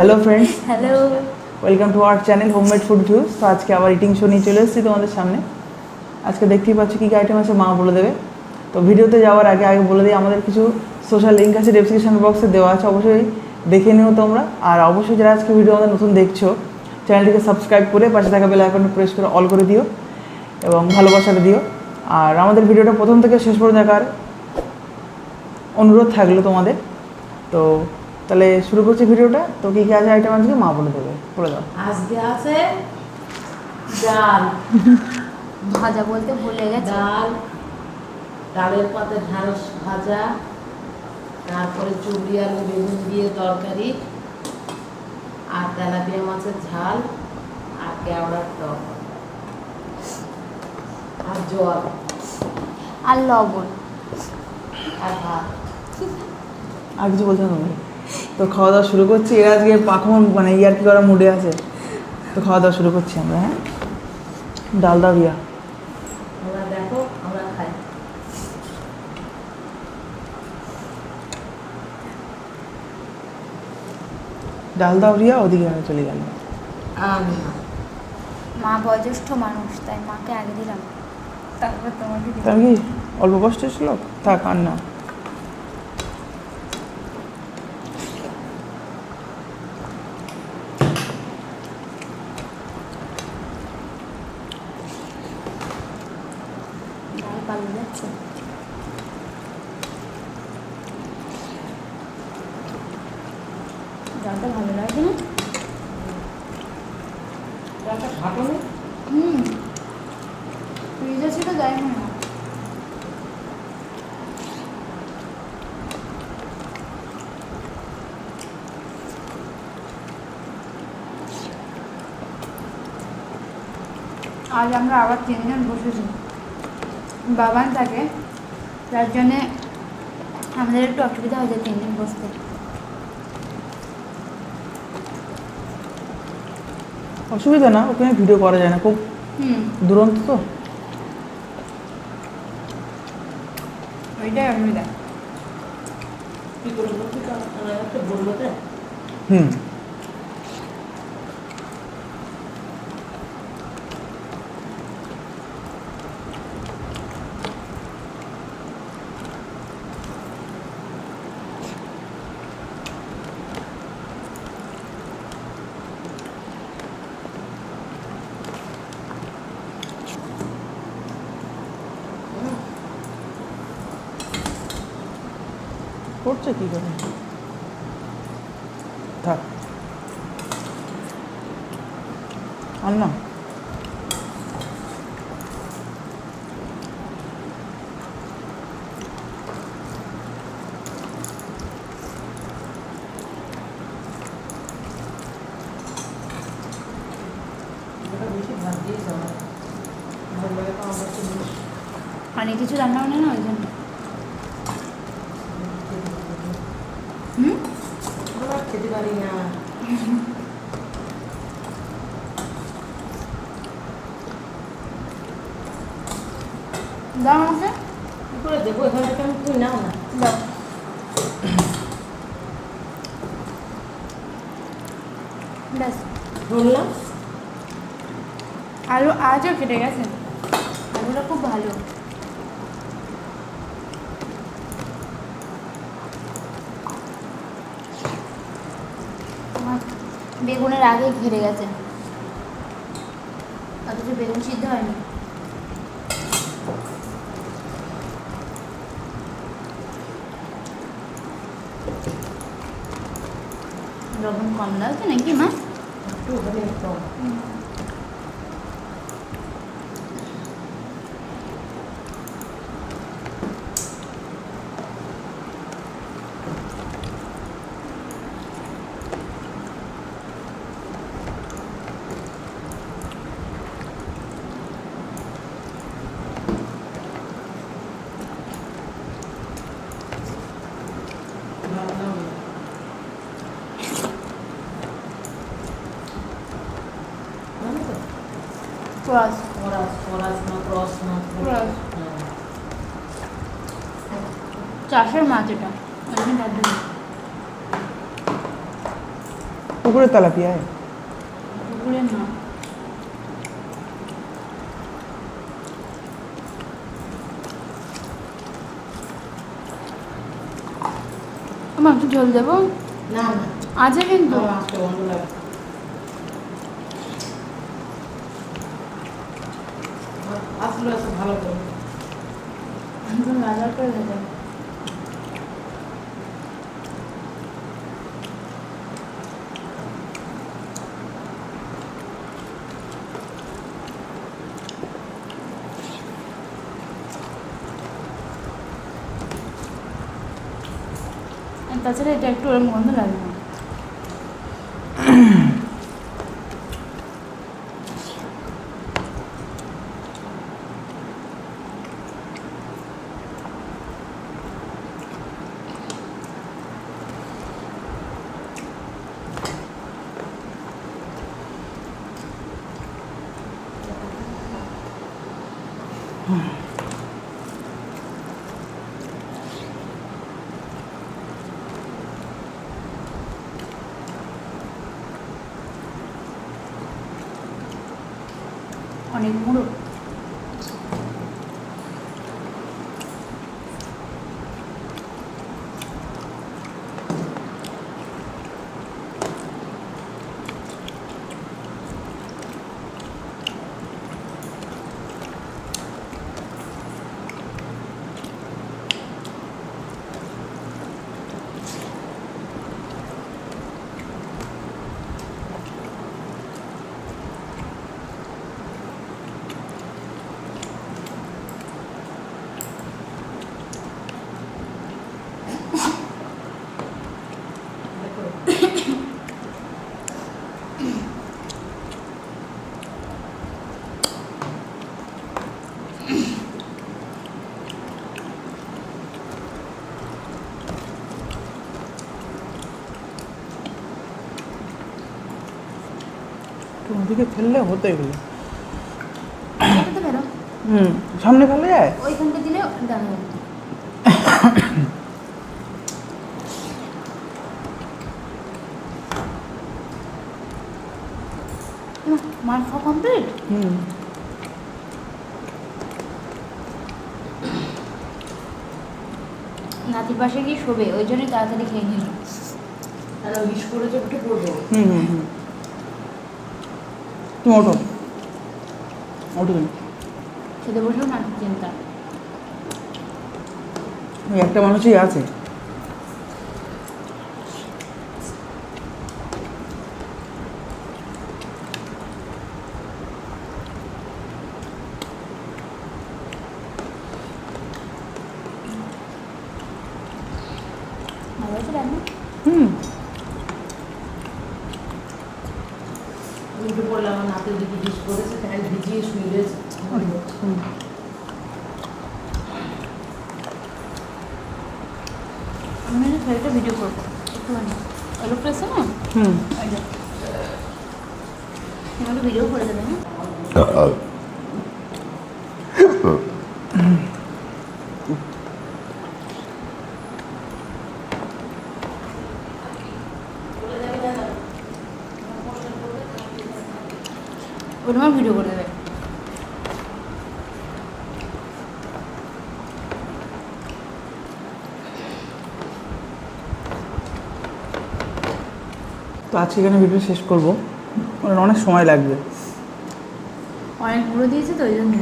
Hello friends, hello welcome to our channel homemade food views. তো আজকে আবার eating show নিয়ে চলে এসেছি তোমাদের সামনে। আজকে দেখতেই পাচ্ছ কী কী আইটেম আছে, মা বলে দেবে। তো ভিডিওতে যাওয়ার আগে বলে দিই, আমাদের কিছু সোশ্যাল লিঙ্ক আছে ডেসক্রিপশন বক্সে দেওয়া আছে, অবশ্যই দেখে নিও তোমরা। আর অবশ্যই যারা আজকে ভিডিও আমাদের নতুন দেখছো, চ্যানেলটিকে সাবস্ক্রাইব করে পাশে থাকা বেল আইকনটা প্রেস করে অল করে দিও এবং ভালোবাসাটা দিও। আর আমাদের ভিডিওটা প্রথম থেকে শেষ পর্যন্ত দেখার অনুরোধ থাকলো তোমাদের। তো তাহলে শুরু করছি ভিডিওটা। তো কী কী আছে আইটেম আজকে মা বলে দেবে, বলে দাও। আজকে আছে ডাল, ভাজা বলতে ভুলে গেছি, ডালের পাতে ঢ্যাঁড়স ভাজা, তারপরে চুবড়ি আলু বেগুন দিয়ে তরকারি, আর তেলাপিয়া মাছের ঝাল, আর কেওড়ার টক, আর জল, আর লবণ, আর ভাত। আর কিছু বলছো না? তো খাওয়া দাওয়া শুরু করছি। এরা আজকে পাখন মানে ইয়ার কি করা মুডে আছে। তো খাওয়া দাওয়া শুরু করছি আমরা। হ্যাঁ, ডাল দাও রিয়া। আমরা দেখো আমরা খাই। ডাল দাও রিয়া, ওদিকে আমি চলে গেল। আমি মা বয়োজ্যেষ্ঠ মানুষ, তাই মাকে আগে দিলাম, তারপর তোমাকে দিলাম। তার কি অল্প কষ্ট ছিল? থাক আর না। ডাল পালিয়ে যাচ্ছে। ডালটা ভালো লাগছে না? ঘাটো না? ফ্রিজে ছিল, যাই না। আজ আমরা আবার 3 জন বসেছি। বাবান থাকে, যার জন্যে আমাদের একটু অসুবিধা হয়েছে 3 জন বসতে। অসুবিধা না, ওখানে ভিডিও করা যায় না, খুব দুরন্ত তো। ওইটাই অসুবিধা। কি করে বলছি তো একটা বললো তো করছে কী করে? থাক আর না। বেশি ভাত দিয়ে যাওয়া ভালো লাগে তো আমার কাছে। অনেক কিছু রান্না বান্না না, ওই জন্য। আমরা খেতে পারি না। দাও আমাকে। কি করে দেবো এখান থেকে? আমি তুই নাও না। দাও। ব্যাস, বললাম আলু আজও কেটে গেছে। আলুটা খুব ভালো। আমার বেগুনের আগেই ঘিরে গেছে, অথচ বেগুন সিদ্ধ হয়নি। লবণ কম লাগছে নাকি মা? একটু হলে কম। ক্রস চাষের মাছ, এটা ওই জন্য পুকুরের তেলাপিয়ায় পুকুরের না। আমার একটু ঝোল দেবো না না আছে কিন্তু আমার মাছটা গন্ধ লাগে আসলে আছে ভালো করে একদম রাজার করে দেবে। তাছাড়া এটা একটু ওরকম গন্ধ লাগে না। অনেক মুড়ো। ওদিকে ফেললে হতো এগুলো। এটাতে বেরো সামনে ফেলে যায়। ওইখানটা দিলে দাম হবে। মার খাওয়া কমপ্লিট। নাতির পাশে গিয়ে শোবে, ওই জন্যই তাড়াতাড়ি খেয়ে নিল। আর উইশ করে যে উঠে পড়বো তুমি ওঠো ওঠো তুমি। খেতে বসেও নাতির চিন্তা। ওই একটা মানুষই আছে। ভালো আছে রান্না? উঠে পড়লে আমার নাতের দিকে ডিশ করেছে প্যান্ট ভিজিয়ে শুয়ে রয়েছে আমি একটা ভিডিও করবো একটুখানি। ওই লোকটা আছে না, একটা ভিডিও করে দেবে। হ্যাঁ ওটা আমার ভিডিও করে দেবে। তো আজকে এখানে ভিডিও শেষ করবো, অনেক সময় লাগবে। অনেক গুঁড়ো দিয়েছে তো ওই জন্য।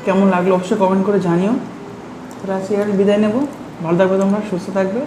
কেমন লাগলো অবশ্যই কমেন্ট করে জানিও। তাহলে আজকে এখানে বিদায় নেবো। ভালো থাকবে তোমরা, সুস্থ থাকবে।